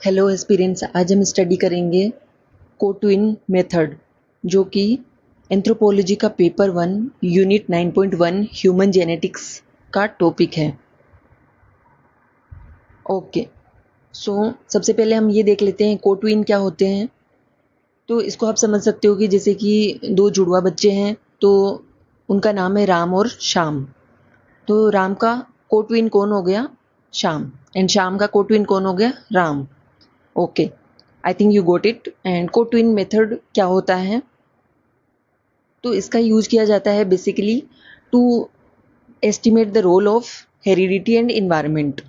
Hello aspirants, आज हम study करेंगे कोट्विन मेथड जो कि एंथ्रोपोलॉजी का पेपर 1 यूनिट 9.1 ह्यूमन जेनेटिक्स का टॉपिक है। ओके, सो सबसे पहले हम ये देख लेते हैं कोट्विन क्या होते हैं। तो इसको आप समझ सकते हो कि जैसे कि दो जुड़वा बच्चे हैं तो उनका नाम है राम और श्याम। तो राम का कोट्विन कौन हो गया? श्याम। एंड श्याम का कोट्विन कौन हो गया? Ram. Okay, I think you got it. And cotwin method क्या होता है? तो इसका यूज किया जाता है basically to estimate the role of heredity and environment.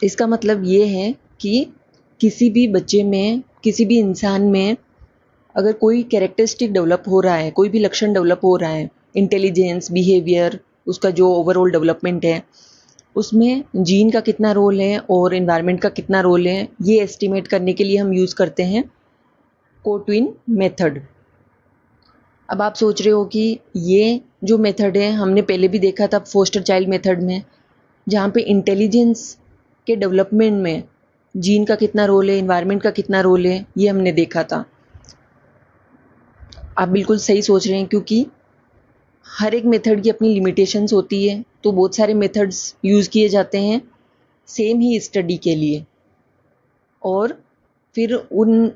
इसका मतलब ये है कि किसी भी बच्चे में, किसी भी इंसान में अगर कोई कैरेक्टरिस्टिक डेवलप हो रहा है, कोई भी लक्षण डेवलप हो रहा है, इंटेलिजेंस, बिहेवियर, उसका जो ओवरऑल डेवलपमेंट है, उसमें जीन का कितना रोल है और इन्वायरमेंट का कितना रोल है, ये एस्टिमेट करने के लिए हम यूज़ करते हैं कोट्विन मेथड। अब आप सोच रहे हो कि ये जो मेथड है हमने पहले भी देखा था फोस्टर चाइल्ड मेथड में, जहाँ पे इंटेलिजेंस के डेवलपमेंट में जीन का कितना रोल है, इन्वायरमेंट का कितना रोल है, ये हमने देखा था। आप बिल्कुल सही सोच रहे हैं, क्योंकि हर एक मेथड की अपनी लिमिटेशंस होती है। तो बहुत सारे मेथड्स यूज़ किए जाते हैं सेम ही स्टडी के लिए, और फिर उन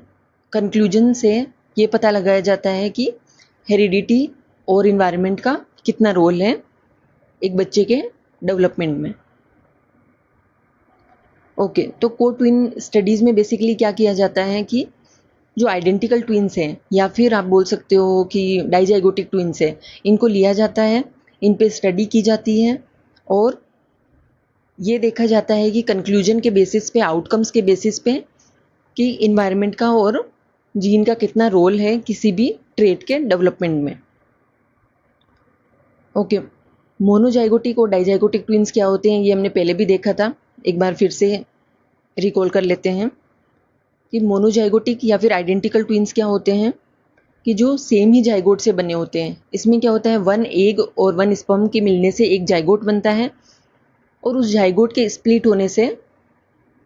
कंक्लूजन से ये पता लगाया जाता है कि हेरिडिटी और इन्वायरमेंट का कितना रोल है एक बच्चे के डेवलपमेंट में। ओके, तो कोट्विन स्टडीज़ में बेसिकली क्या किया जाता है कि जो आइडेंटिकल ट्विन्स हैं, या फिर आप बोल सकते हो कि डाइजाइगोटिक ट्विन्स है, इनको लिया जाता है, इन पे स्टडी की जाती है, और ये देखा जाता है कि कंक्लूजन के बेसिस पे, आउटकम्स के बेसिस पे, कि इन्वायरमेंट का और जीन का कितना रोल है किसी भी ट्रेट के डेवलपमेंट में। ओके, मोनोजाइगोटिक और डाइजाइगोटिक ट्विन्स क्या होते हैं ये हमने पहले भी देखा था। एक बार फिर से रिकॉल कर लेते हैं कि मोनोजाइगोटिक या फिर आइडेंटिकल ट्विन्स क्या होते हैं कि जो सेम ही जाइगोट से बने होते हैं। इसमें क्या होता है, 1 एग और 1 स्पर्म के मिलने से एक जाइगोट बनता है, और उस जाइगोट के स्प्लिट होने से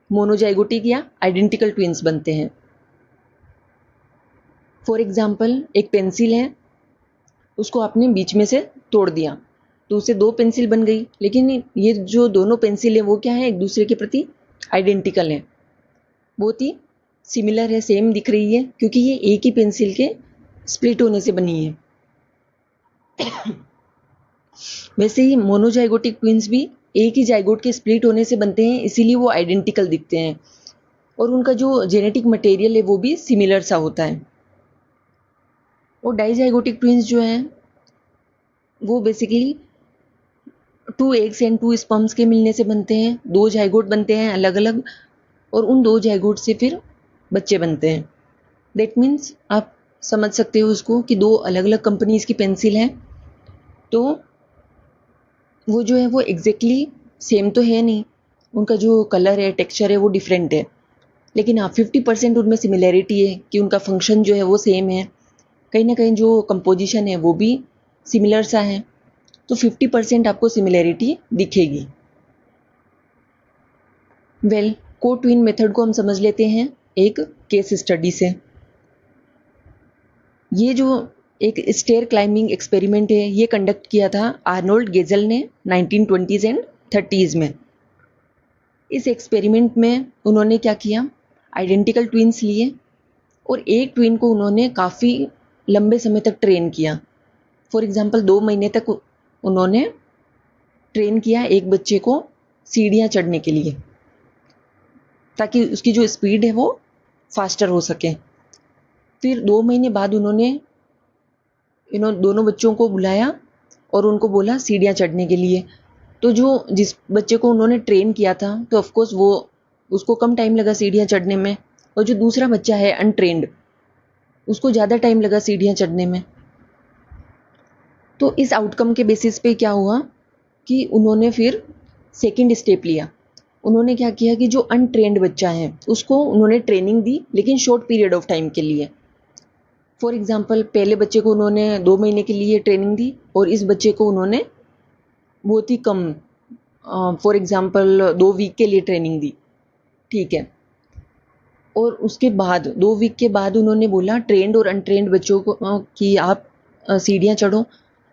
मोनोजाइगोटिक या आइडेंटिकल ट्विन्स बनते हैं। फॉर एग्जाम्पल, एक पेंसिल है, उसको आपने बीच में से तोड़ दिया तो उससे 2 पेंसिल बन गई, लेकिन ये जो दोनों पेंसिल है वो क्या है, एक दूसरे के प्रति आइडेंटिकल है, बहुत ही सिमिलर है, सेम दिख रही है, क्योंकि ये एक ही पेंसिल के स्प्लिट होने से बनी है। वैसे ही मोनोजाइगोटिक ट्विन्स भी एक ही जाइगोट के स्प्लिट होने से बनते हैं, इसीलिए वो आइडेंटिकल दिखते हैं, और उनका जो जेनेटिक मटेरियल है वो भी सिमिलर सा होता है। और डाइजाइगोटिक ट्विन्स जो हैं वो बेसिकली 2 एग्स एंड 2 स्पर्म्स के मिलने से बनते हैं, 2 जाइगोट बनते हैं अलग अलग, और उन 2 जाइगोट से फिर बच्चे बनते हैं। दैट मीन्स आप समझ सकते हो उसको कि 2 अलग अलग कंपनीज की पेंसिल हैं, तो वो जो है वो एग्जैक्टली सेम तो है नहीं, उनका जो कलर है, टेक्सचर है, वो डिफरेंट है, लेकिन हाँ 50% उनमें सिमिलैरिटी है कि उनका फंक्शन जो है वो सेम है, कहीं ना कहीं जो कंपोजिशन है वो भी सिमिलर सा है, तो 50% आपको सिमिलैरिटी दिखेगी। वेल, कोट्विन मेथड को हम समझ लेते हैं एक केस स्टडी से। ये जो एक स्टेयर क्लाइंबिंग एक्सपेरिमेंट है ये कंडक्ट किया था आर्नोल्ड गेजल ने 1920s एंड 30s में। इस एक्सपेरिमेंट में उन्होंने क्या किया, आइडेंटिकल ट्विन्स लिए और एक ट्विन को उन्होंने काफ़ी लंबे समय तक ट्रेन किया। फॉर एग्जांपल 2 महीने तक उन्होंने ट्रेन किया एक बच्चे को सीढ़ियाँ चढ़ने के लिए, ताकि उसकी जो स्पीड है वो फास्टर हो सके। फिर 2 महीने बाद उन्होंने दोनों बच्चों को बुलाया और उनको बोला सीढ़ियाँ चढ़ने के लिए। तो जो जिस बच्चे को उन्होंने ट्रेन किया था तो ऑफ कोर्स वो, उसको कम टाइम लगा सीढ़ियाँ चढ़ने में, और जो दूसरा बच्चा है अनट्रेंड, उसको ज़्यादा टाइम लगा सीढ़ियाँ चढ़ने में। तो इस आउटकम के बेसिस पे क्या हुआ कि उन्होंने फिर सेकंड स्टेप लिया। उन्होंने क्या किया कि जो अनट्रेंड बच्चा है उसको उन्होंने ट्रेनिंग दी, लेकिन शॉर्ट पीरियड ऑफ टाइम के लिए। फॉर एग्जांपल, पहले बच्चे को उन्होंने 2 महीने के लिए ट्रेनिंग दी और इस बच्चे को उन्होंने बहुत ही कम, फॉर एग्जांपल 2 वीक के लिए ट्रेनिंग दी, ठीक है। और उसके बाद 2 वीक के बाद उन्होंने बोला ट्रेंड और अनट्रेंड बच्चों को कि आप सीढ़ियाँ चढ़ो।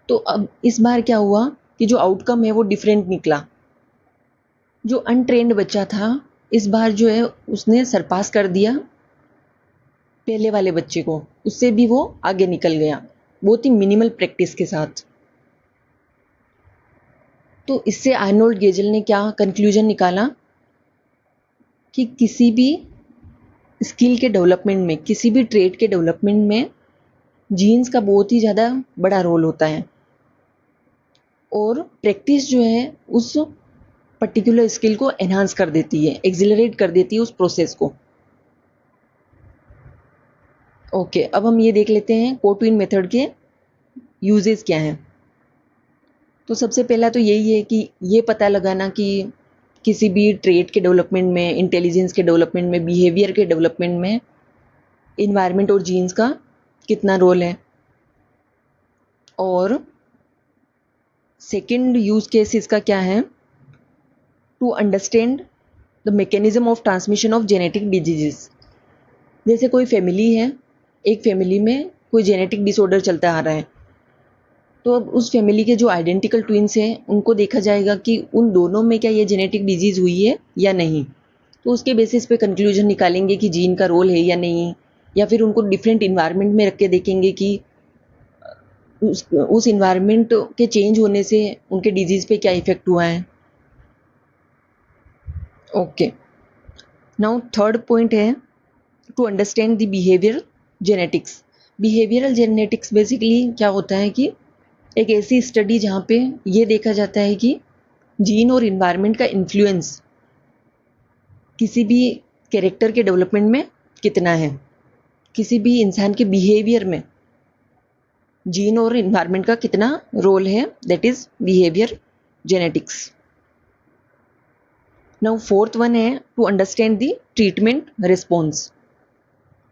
तो अब इस बार क्या हुआ कि जो आउटकम है वो डिफरेंट निकला। जो अनट्रेंड बच्चा था इस बार जो है उसने सरपास कर दिया पहले वाले बच्चे को, उससे भी वो आगे निकल गया बहुत ही मिनिमल प्रैक्टिस के साथ। तो इससे आर्नोल्ड गेजल ने क्या कंक्लूजन निकाला कि किसी भी स्किल के डेवलपमेंट में, किसी भी ट्रेड के डेवलपमेंट में जीन्स का बहुत ही ज़्यादा बड़ा रोल होता है और प्रैक्टिस जो है उस पर्टिकुलर स्किल को एनहांस कर देती है, एक्सिलरेट कर देती है उस प्रोसेस को। ओके, अब हम ये देख लेते हैं कोटविन मेथड के यूजेस क्या हैं। तो सबसे पहला तो यही है कि ये पता लगाना कि किसी भी ट्रेड के डेवलपमेंट में, इंटेलिजेंस के डेवलपमेंट में, बिहेवियर के डेवलपमेंट में इन्वायरमेंट और जीन्स का कितना रोल है। और सेकंड यूज केस इसका क्या है, to understand the mechanism of transmission of genetic diseases. जैसे कोई फैमिली है, एक फैमिली में कोई जेनेटिक डिसऑर्डर चलता आ रहा है, तो अब उस फैमिली के जो आइडेंटिकल ट्विन्स हैं उनको देखा जाएगा कि उन दोनों में क्या ये जेनेटिक डिजीज़ हुई है या नहीं। तो उसके बेसिस पे कंक्लूजन निकालेंगे कि जीन का रोल है या नहीं, या फिर उनको डिफरेंट इन्वायरमेंट में रख के देखेंगे कि उस इन्वायरमेंट के चेंज होने से उनके डिजीज़ पे क्या इफ़ेक्ट हुआ है। ओके, नाउ थर्ड पॉइंट है to understand the behaviour genetics. Behavioural genetics basically क्या होता है कि एक ऐसी स्टडी जहाँ पे ये देखा जाता है कि जीन और इन्वायरमेंट का इन्फ्लुएंस किसी भी कैरेक्टर के डेवलपमेंट में कितना है, किसी भी इंसान के बिहेवियर में जीन और इन्वायरमेंट का कितना रोल है, that is behaviour genetics. Now fourth one है to understand the treatment response.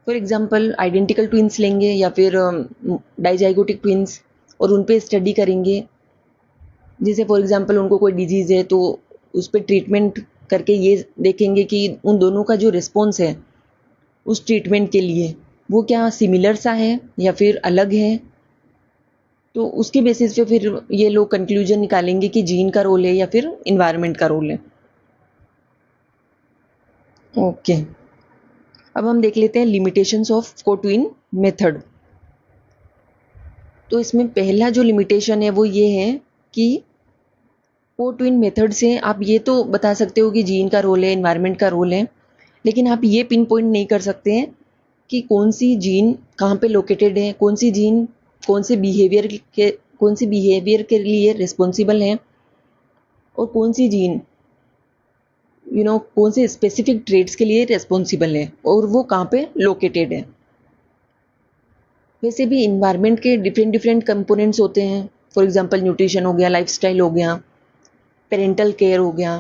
For example identical twins लेंगे या फिर डाइजाइगोटिक ट्विंस और उन पे स्टडी करेंगे। जैसे फॉर एग्जांपल उनको कोई डिजीज़ है तो उस पर ट्रीटमेंट करके ये देखेंगे कि उन दोनों का जो रिस्पॉन्स है उस ट्रीटमेंट के लिए वो क्या सिमिलर सा है या फिर अलग है। तो उसके बेसिस पे फिर ये लोग कंक्लूजन निकालेंगे कि जीन का रोल है या फिर इन्वायरमेंट का रोल है। ओके, अब हम देख लेते हैं लिमिटेशंस ऑफ कोटविन मेथड। तो इसमें पहला जो लिमिटेशन है वो ये है कि कोटविन मेथड से आप ये तो बता सकते हो कि जीन का रोल है, इन्वायरमेंट का रोल है, लेकिन आप ये पिन पॉइंट नहीं कर सकते हैं कि कौन सी जीन कहाँ पे लोकेटेड है, कौन सी जीन कौन से बिहेवियर के लिए रिस्पॉन्सिबल है और कौन सी जीन कौन से स्पेसिफिक ट्रेड्स के लिए रिस्पॉन्सिबल है और वो कहाँ पे लोकेटेड है। वैसे भी इन्वायरमेंट के डिफरेंट डिफरेंट कंपोनेंट्स होते हैं। फॉर एग्जांपल न्यूट्रिशन हो गया, लाइफस्टाइल हो गया, पेरेंटल केयर हो गया।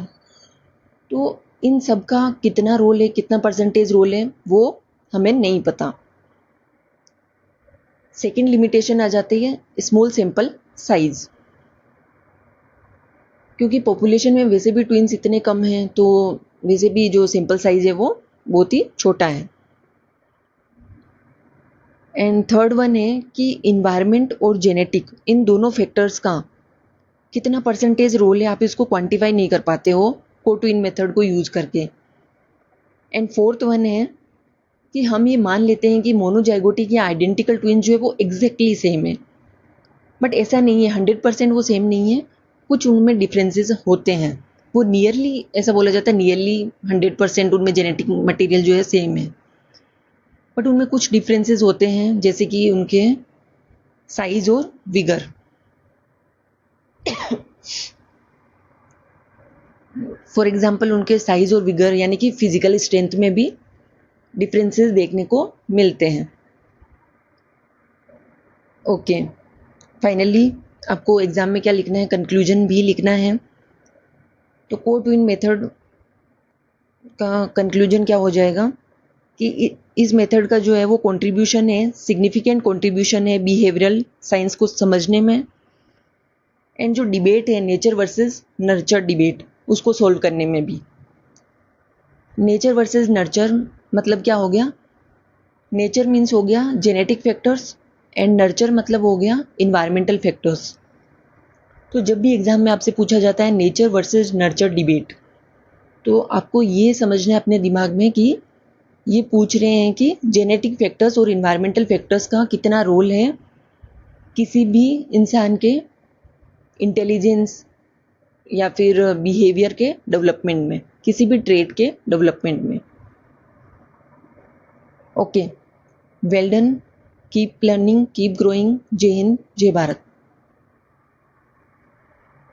तो इन सब का कितना रोल है, कितना परसेंटेज रोल है, वो हमें नहीं पता। सेकंड लिमिटेशन आ जाती है स्मॉल सैंपल साइज। क्योंकि पॉपुलेशन में वैसे भी ट्विंस इतने कम हैं तो वैसे भी जो सैंपल साइज है वो बहुत ही छोटा है। एंड थर्ड वन है कि इन्वायरमेंट और जेनेटिक इन दोनों फैक्टर्स का कितना परसेंटेज रोल है, आप इसको क्वांटिफाई नहीं कर पाते हो कोटविन मेथड को यूज करके। एंड फोर्थ वन है कि हम ये मान लेते हैं कि मोनोजाइगोटिक या आइडेंटिकल ट्विन जो है वो एग्जैक्टली सेम है, बट ऐसा नहीं है, 100% वो सेम नहीं है, कुछ उनमें डिफरेंसेस होते हैं। वो नियरली ऐसा बोला जाता है नियरली 100% उनमें जेनेटिक मटेरियल जो है सेम है, बट उनमें कुछ डिफरेंसेस होते हैं जैसे कि उनके साइज और विगर। फॉर एग्जाम्पल उनके साइज और विगर यानी कि फिजिकल स्ट्रेंथ में भी डिफरेंसेस देखने को मिलते हैं। ओके, फाइनली आपको एग्जाम में क्या लिखना है, कंक्लूजन भी लिखना है। तो कोटविन मेथड का कंक्लूजन क्या हो जाएगा कि इस मेथड का जो है वो कंट्रीब्यूशन है, सिग्निफिकेंट कंट्रीब्यूशन है बिहेवियरल साइंस को समझने में। एंड जो डिबेट है नेचर वर्सेस नर्चर डिबेट, उसको सोल्व करने में भी। नेचर वर्सेस नर्चर मतलब क्या हो गया, नेचर मीन्स हो गया जेनेटिक फैक्टर्स एंड नर्चर मतलब हो गया इन्वायरमेंटल फैक्टर्स। तो जब भी एग्जाम में आपसे पूछा जाता है नेचर वर्सेस नर्चर डिबेट, तो आपको ये समझना है अपने दिमाग में कि ये पूछ रहे हैं कि जेनेटिक फैक्टर्स और इन्वायरमेंटल फैक्टर्स का कितना रोल है किसी भी इंसान के इंटेलिजेंस या फिर बिहेवियर के डेवलपमेंट में, किसी भी ट्रेड के डेवलपमेंट में। Okay, well done, keep learning, keep growing. जय हिंद, जय भारत।